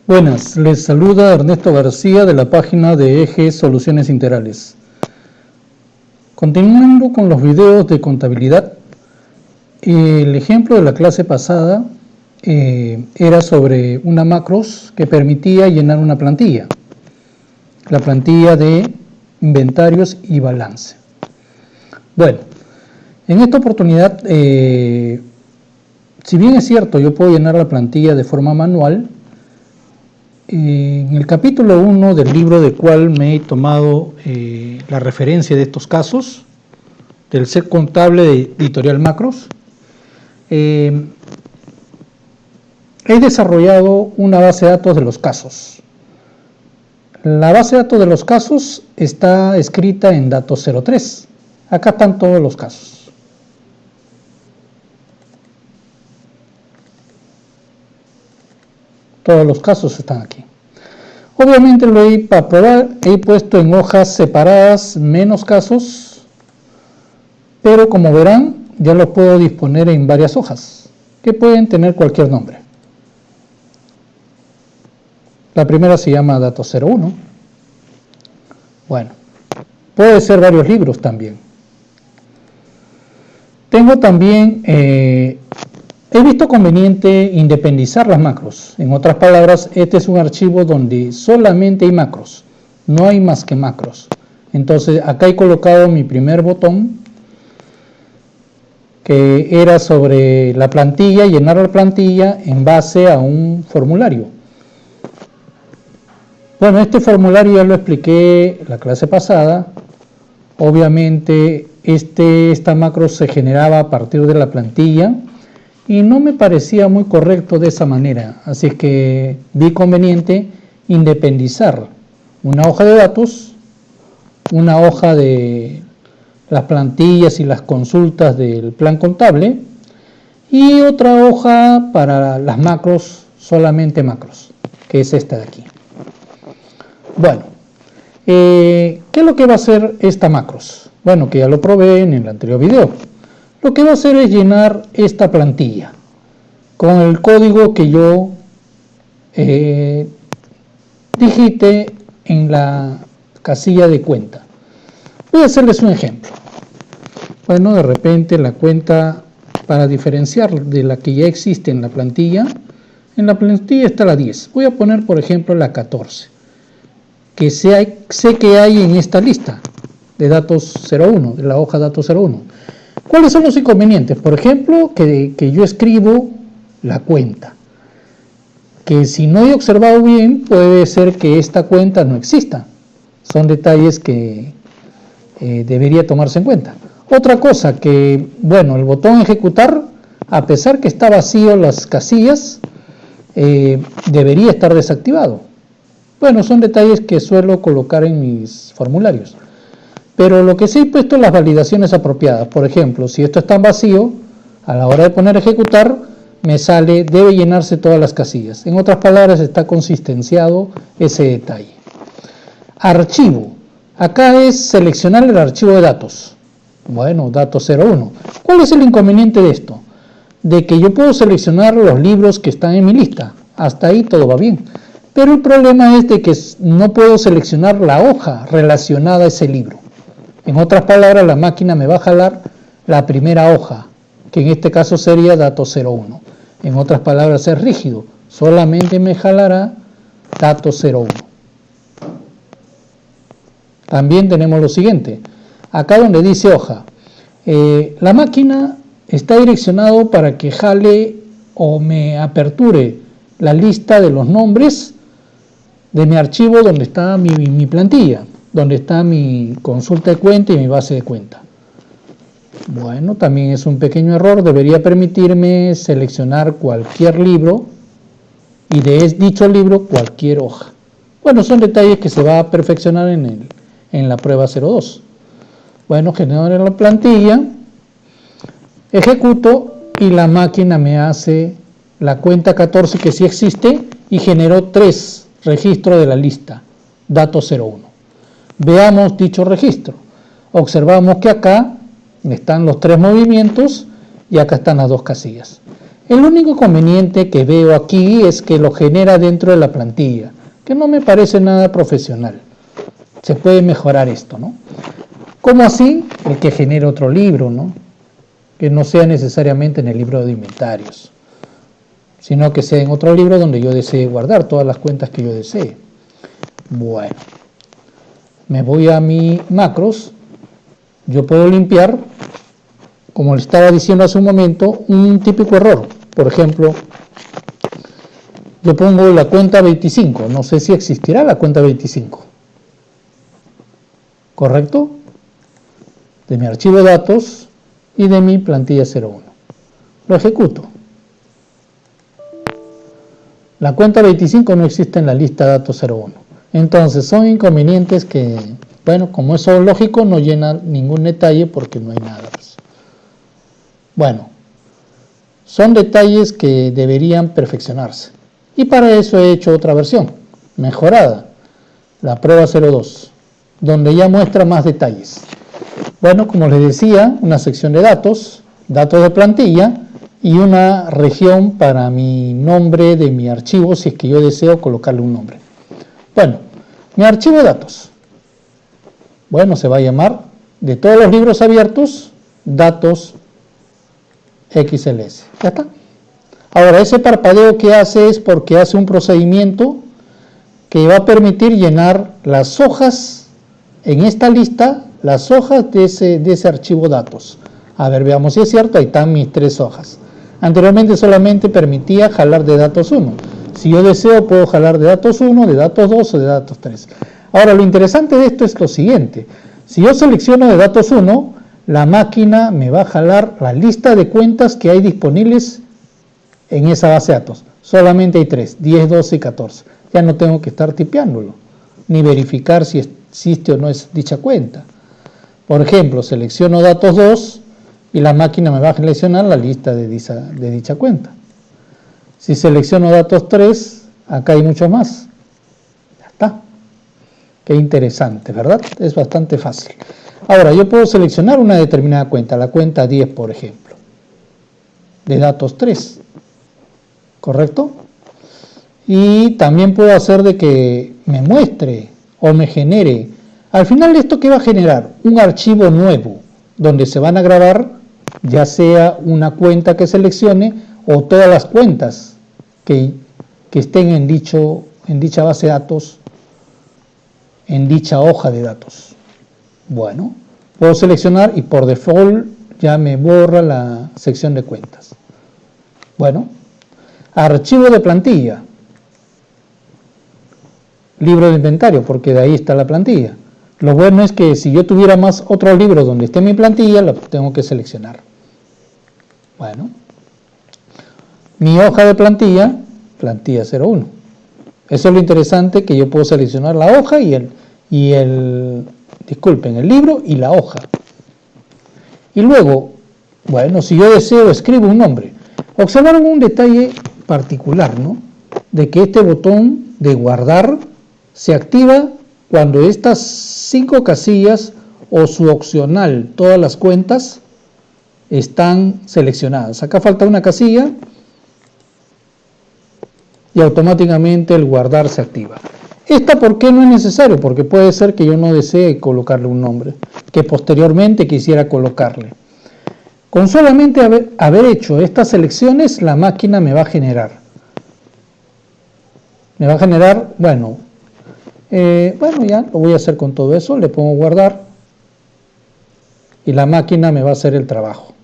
Buenas, les saluda Ernesto García de la página de Eje Soluciones Integrales. Continuando con los videos de contabilidad, el ejemplo de la clase pasada era sobre una macros que permitía llenar una plantilla, la plantilla de inventarios y balance. Bueno, en esta oportunidad, si bien es cierto, yo puedo llenar la plantilla de forma manual, en el capítulo 1 del libro del cual me he tomado la referencia de estos casos, del set contable de Editorial Macros, he desarrollado una base de datos de los casos. La base de datos de los casos está escrita en datos 03. Acá están todos los casos. Todos los casos están aquí. Obviamente para probar he puesto en hojas separadas menos casos, pero como verán ya los puedo disponer en varias hojas que pueden tener cualquier nombre. La primera se llama datos 01. Bueno, puede ser varios libros también. Tengo también he visto conveniente independizar las macros. En otras palabras, este es un archivo donde solamente hay macros, no hay más que macros. Entonces, acá he colocado mi primer botón, que era sobre la plantilla, llenar la plantilla en base a un formulario. Bueno, este formulario ya lo expliqué la clase pasada. Obviamente, esta macro se generaba a partir de la plantilla, y no me parecía muy correcto de esa manera, así es que vi conveniente independizar una hoja de datos, una hoja de las plantillas y las consultas del plan contable y otra hoja para las macros, solamente macros, que es esta de aquí. Bueno, ¿qué es lo que va a hacer esta macros? Bueno, que ya lo probé en el anterior video. Lo que va a hacer es llenar esta plantilla con el código que yo digite en la casilla de cuenta. Voy a hacerles un ejemplo. Bueno, de repente la cuenta, para diferenciar de la que ya existe en la plantilla está la 10. Voy a poner, por ejemplo, la 14, que sé que hay en esta lista de datos 01, de la hoja datos 01. ¿Cuáles son los inconvenientes? Por ejemplo, que yo escribo la cuenta, que si no he observado bien, puede ser que esta cuenta no exista. Son detalles que debería tomarse en cuenta. Otra cosa que, bueno, el botón ejecutar, a pesar que está vacío las casillas, debería estar desactivado. Bueno, son detalles que suelo colocar en mis formularios. Pero lo que sí he puesto es las validaciones apropiadas. Por ejemplo, si esto está en vacío, a la hora de poner ejecutar, me sale, debe llenarse todas las casillas. En otras palabras, está consistenciado ese detalle. Archivo. Acá es seleccionar el archivo de datos. Bueno, datos 01. ¿Cuál es el inconveniente de esto? De que yo puedo seleccionar los libros que están en mi lista. Hasta ahí todo va bien. Pero el problema es de que no puedo seleccionar la hoja relacionada a ese libro. En otras palabras, la máquina me va a jalar la primera hoja, que en este caso sería datos 01. En otras palabras, es rígido. Solamente me jalará datos 01. También tenemos lo siguiente. Acá donde dice hoja, la máquina está direccionado para que jale o me aperture la lista de los nombres de mi archivo donde está mi plantilla, donde está mi consulta de cuenta y mi base de cuenta. Bueno, también es un pequeño error, debería permitirme seleccionar cualquier libro y de dicho libro cualquier hoja. Bueno, son detalles que se va a perfeccionar en la prueba 02. Bueno, genero la plantilla, ejecuto y la máquina me hace la cuenta 14 que sí existe y generó 3 registros de la lista, datos 01. Veamos dicho registro. Observamos que acá están los 3 movimientos y acá están las 2 casillas. El único conveniente que veo aquí es que lo genera dentro de la plantilla, que no me parece nada profesional. Se puede mejorar esto, ¿no? ¿Cómo así? El que genere otro libro, ¿no? Que no sea necesariamente en el libro de inventarios, sino que sea en otro libro donde yo desee guardar todas las cuentas que yo desee. Bueno, me voy a mi macros. Yo puedo limpiar, como le estaba diciendo hace un momento, un típico error. Por ejemplo, yo pongo la cuenta 25, no sé si existirá la cuenta 25. ¿Correcto? De mi archivo de datos y de mi plantilla 01. Lo ejecuto. La cuenta 25 no existe en la lista de datos 01. Entonces son inconvenientes que, bueno, como es lógico, no llena ningún detalle porque no hay nada más. Bueno, son detalles que deberían perfeccionarse. Y para eso he hecho otra versión, mejorada, la prueba 02, donde ya muestra más detalles. Bueno, como les decía, una sección de datos, datos de plantilla y una región para mi nombre de mi archivo si es que yo deseo colocarle un nombre. Bueno, mi archivo de datos. Bueno, se va a llamar de todos los libros abiertos, datos XLS. Ya está. Ahora, ese parpadeo que hace es porque hace un procedimiento que va a permitir llenar las hojas en esta lista, las hojas de ese archivo datos. A ver, veamos si es cierto, ahí están mis 3 hojas. Anteriormente solamente permitía jalar de datos 1. Si yo deseo, puedo jalar de datos 1, de datos 2 o de datos 3. Ahora, lo interesante de esto es lo siguiente. Si yo selecciono de datos 1, la máquina me va a jalar la lista de cuentas que hay disponibles en esa base de datos. Solamente hay 3, 10, 12 y 14. Ya no tengo que estar tipeándolo, ni verificar si existe o no es dicha cuenta. Por ejemplo, selecciono datos 2 y la máquina me va a seleccionar la lista de dicha cuenta. Si selecciono datos 3, acá hay mucho más. Ya está. Qué interesante, ¿verdad? Es bastante fácil. Ahora, yo puedo seleccionar una determinada cuenta, la cuenta 10, por ejemplo, de datos 3. ¿Correcto? Y también puedo hacer de que me muestre o me genere. Al final, ¿esto qué va a generar? Un archivo nuevo, donde se van a grabar ya sea una cuenta que seleccione o todas las cuentas que estén en dicha base de datos, en dicha hoja de datos. Bueno, puedo seleccionar y por default ya me borra la sección de cuentas. Bueno, archivo de plantilla, libro de inventario, porque de ahí está la plantilla. Lo bueno es que si yo tuviera más otros libros donde esté mi plantilla, lo tengo que seleccionar. Bueno, mi hoja de plantilla, plantilla 01. Eso es lo interesante, que yo puedo seleccionar la hoja disculpen, el libro y la hoja. Y luego, bueno, si yo deseo, escribo un nombre. Observaron un detalle particular, ¿no? De que este botón de guardar se activa cuando estas 5 casillas o su opcional, todas las cuentas, están seleccionadas. Acá falta una casilla y automáticamente el guardar se activa. ¿Esta por qué no es necesario? Porque puede ser que yo no desee colocarle un nombre, que posteriormente quisiera colocarle. Con solamente haber hecho estas selecciones, la máquina me va a generar. Bueno, ya lo voy a hacer con todo eso. Le pongo guardar y la máquina me va a hacer el trabajo.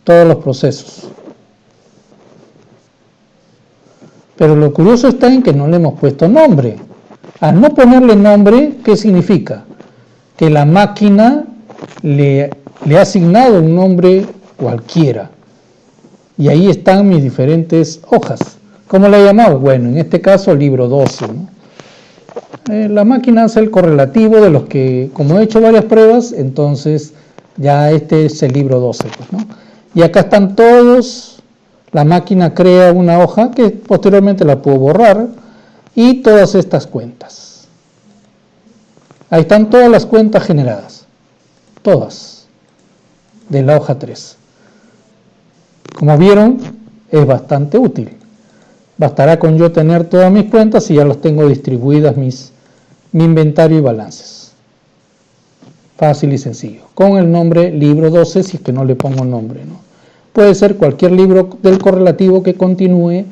Todos los procesos. Pero lo curioso está en que no le hemos puesto nombre. Al no ponerle nombre, ¿qué significa? Que la máquina le ha asignado un nombre cualquiera. Y ahí están mis diferentes hojas. ¿Cómo le he llamado? Bueno, en este caso libro 12, ¿no? La máquina hace el correlativo de los que, como he hecho varias pruebas, entonces ya este es el libro 12, pues, ¿no? Y acá están todos. La máquina crea una hoja que posteriormente la puedo borrar y todas estas cuentas. Ahí están todas las cuentas generadas, todas, de la hoja 3. Como vieron, es bastante útil. Bastará con yo tener todas mis cuentas y ya las tengo distribuidas mi inventario y balances. Fácil y sencillo. Con el nombre libro 12 si es que no le pongo nombre, ¿no? Puede ser cualquier libro del correlativo que continúe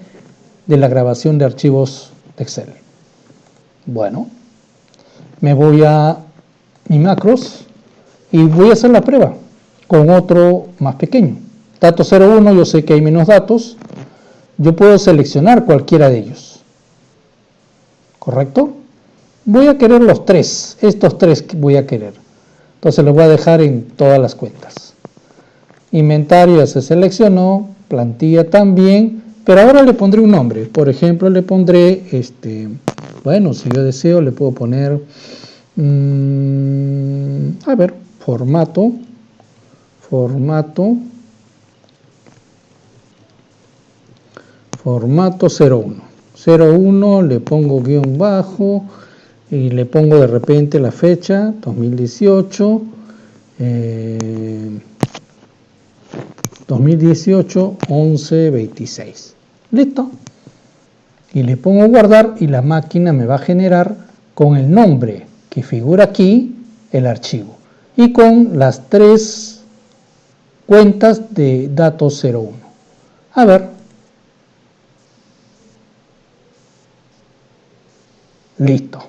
de la grabación de archivos de Excel. Bueno, me voy a mi macros y voy a hacer la prueba con otro más pequeño. Dato 01, yo sé que hay menos datos. Yo puedo seleccionar cualquiera de ellos. ¿Correcto? Voy a querer los tres. Estos tres voy a querer. Entonces los voy a dejar en todas las cuentas. Inventario ya se seleccionó. Plantilla también. Pero ahora le pondré un nombre. Por ejemplo, le pondré, bueno, si yo deseo, le puedo poner, a ver, formato 01. 01 le pongo guión bajo y le pongo de repente la fecha, 2018, 11/26. Listo. Y le pongo guardar y la máquina me va a generar con el nombre que figura aquí el archivo y con las tres cuentas de datos 01. A ver. Listo.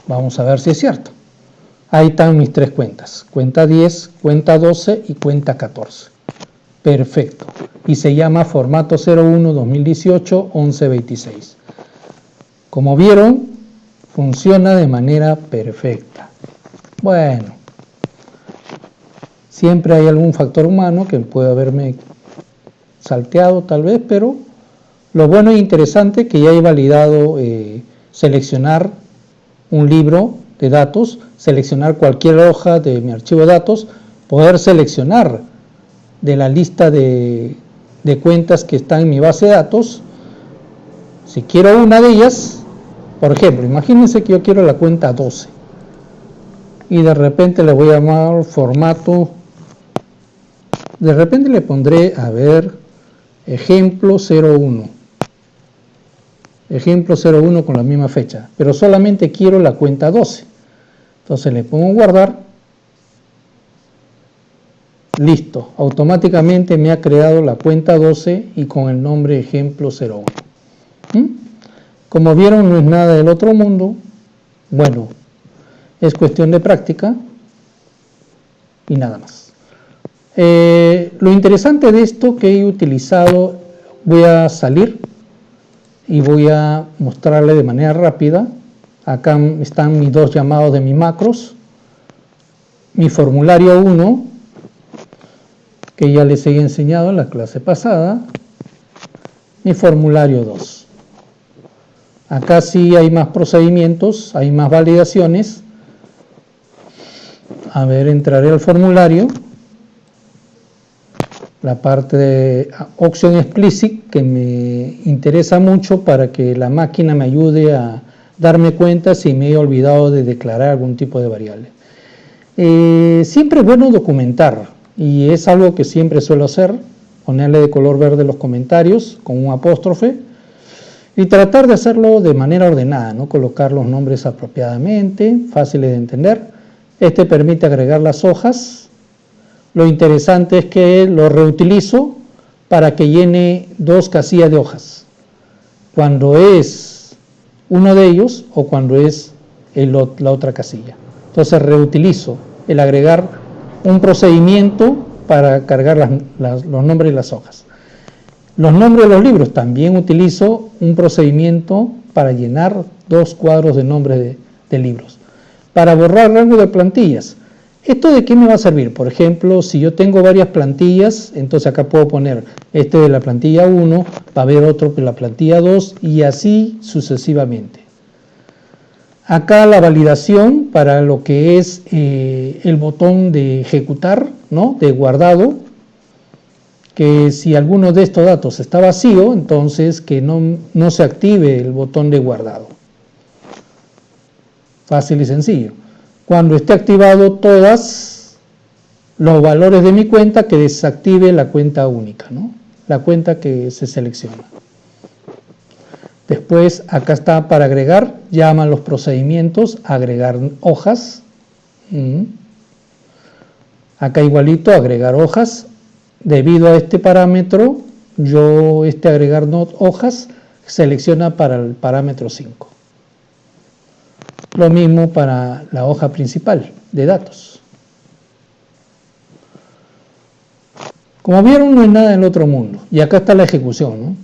Vamos a ver si es cierto. Ahí están mis tres cuentas. Cuenta 10, cuenta 12 y cuenta 14. Perfecto. Y se llama formato 01 2018 11/26. Como vieron, funciona de manera perfecta. Bueno, siempre hay algún factor humano que puede haberme salteado tal vez, pero lo bueno e interesante es que ya he validado seleccionar un libro de datos, seleccionar cualquier hoja de mi archivo de datos, poder seleccionar de la lista de cuentas que están en mi base de datos. Si quiero una de ellas, por ejemplo, imagínense que yo quiero la cuenta 12 y de repente le voy a llamar formato, de repente le pondré, a ver, ejemplo 01. Ejemplo 01 con la misma fecha, pero solamente quiero la cuenta 12. Entonces le pongo guardar. Listo, automáticamente me ha creado la cuenta 12 y con el nombre ejemplo 01. Como vieron, no es nada del otro mundo. Bueno, es cuestión de práctica y nada más. Lo interesante de esto que he utilizado, voy a salir y voy a mostrarle de manera rápida. Acá están mis dos llamados de mis macros, mi formulario 1, que ya les he enseñado en la clase pasada, mi formulario 2. Acá sí hay más procedimientos, hay más validaciones. A ver, entraré al formulario, la parte de option explicit que me interesa mucho para que la máquina me ayude a darme cuenta si me he olvidado de declarar algún tipo de variable. Siempre es bueno documentar y es algo que siempre suelo hacer, ponerle de color verde los comentarios con un apóstrofe y tratar de hacerlo de manera ordenada, ¿no? Colocar los nombres apropiadamente, fáciles de entender. Este permite agregar las hojas. Lo interesante es que lo reutilizo para que llene dos casillas de hojas, cuando es uno de ellos o cuando es la otra casilla. Entonces reutilizo el agregar un procedimiento para cargar los nombres de las hojas. Los nombres de los libros también utilizo un procedimiento para llenar dos cuadros de nombres de libros. Para borrar rango de plantillas. ¿Esto de qué me va a servir? Por ejemplo, si yo tengo varias plantillas, entonces acá puedo poner este de la plantilla 1, va a haber otro de la plantilla 2 y así sucesivamente. Acá la validación para lo que es el botón de ejecutar, ¿no? De guardado, que si alguno de estos datos está vacío, entonces que no se active el botón de guardado. Fácil y sencillo. Cuando esté activado todas los valores de mi cuenta, que desactive la cuenta única, ¿no? La cuenta que se selecciona. Después, acá está para agregar, llaman los procedimientos, agregar hojas. Acá igualito, agregar hojas. Debido a este parámetro, yo agregar hojas selecciona para el parámetro 5. Lo mismo para la hoja principal de datos. Como vieron, no es nada del otro mundo. Y acá está la ejecución, ¿no?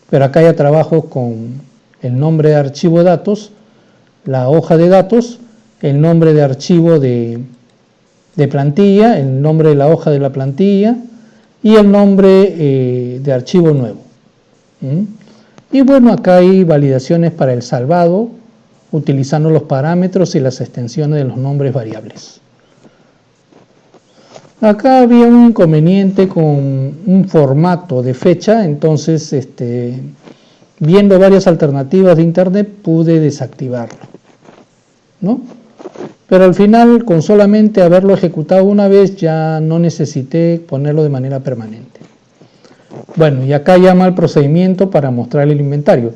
Pero acá ya trabajo con el nombre de archivo de datos, la hoja de datos, el nombre de archivo de plantilla, el nombre de la hoja de la plantilla y el nombre de archivo nuevo. Y bueno, acá hay validaciones para el salvado, utilizando los parámetros y las extensiones de los nombres variables. Acá había un inconveniente con un formato de fecha, entonces viendo varias alternativas de internet pude desactivarlo, ¿no? Pero al final, con solamente haberlo ejecutado una vez, ya no necesité ponerlo de manera permanente. Bueno, y acá llama el procedimiento para mostrar el inventario.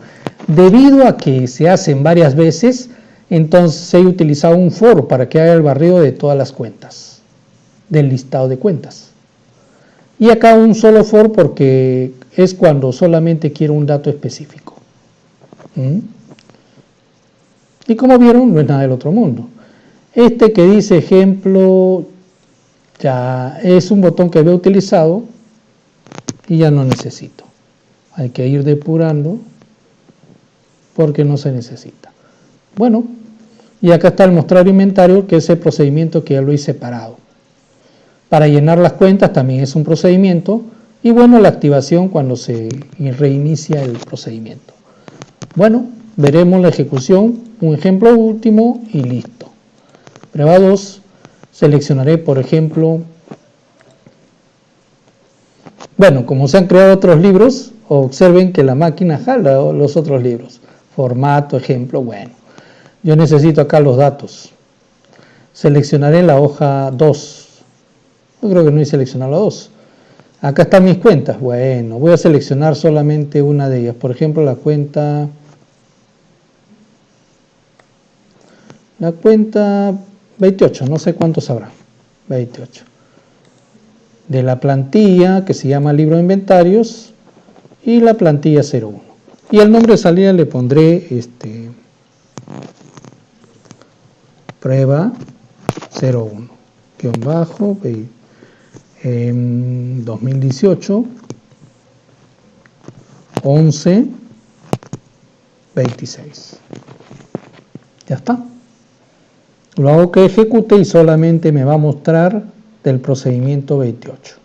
Debido a que se hacen varias veces, entonces he utilizado un for para que haga el barrido de todas las cuentas, del listado de cuentas. Y acá un solo for porque es cuando solamente quiero un dato específico. Y como vieron, no es nada del otro mundo. Este que dice ejemplo, ya es un botón que había utilizado y ya no necesito. Hay que ir depurando porque no se necesita. Bueno, y acá está el mostrar inventario, que es el procedimiento que ya lo he separado. Para llenar las cuentas también es un procedimiento. Y bueno, la activación cuando se reinicia el procedimiento. Bueno, veremos la ejecución, un ejemplo último y listo. Prueba 2, seleccionaré por ejemplo, bueno, como se han creado otros libros, observen que la máquina jala los otros libros. Formato, ejemplo, bueno. Yo necesito acá los datos. Seleccionaré la hoja 2. Yo creo que no he seleccionado la 2. Acá están mis cuentas. Bueno, voy a seleccionar solamente una de ellas. Por ejemplo, la cuenta 28, no sé cuántos habrá. 28. De la plantilla que se llama libro de inventarios y la plantilla 01. Y el nombre de salida le pondré prueba 01 _ 2018 11 26. Ya está. Lo hago que ejecute y solamente me va a mostrar del procedimiento 28.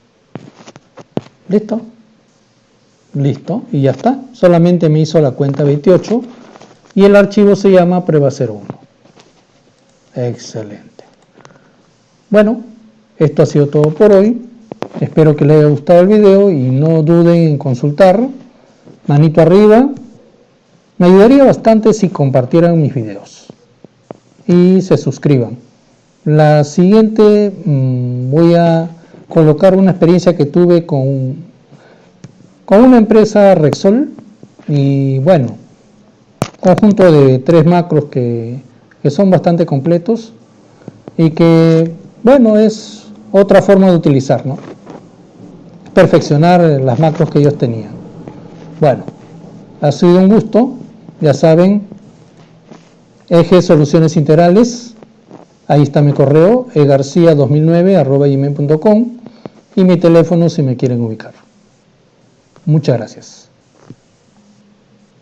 ¿Listo? Listo, y ya está. Solamente me hizo la cuenta 28 y el archivo se llama prueba 01. Excelente. Bueno, esto ha sido todo por hoy. Espero que les haya gustado el video y no duden en consultar. Manito arriba. Me ayudaría bastante si compartieran mis videos y se suscriban. La siguiente voy a colocar una experiencia que tuve con una empresa Rexol y bueno, conjunto de 3 macros que son bastante completos y que bueno, es otra forma de utilizar, ¿no? Perfeccionar las macros que ellos tenían. Bueno, ha sido un gusto, ya saben, Eje Soluciones Integrales, ahí está mi correo, egarcia2009@gmail.com y mi teléfono si me quieren ubicar. Muchas gracias.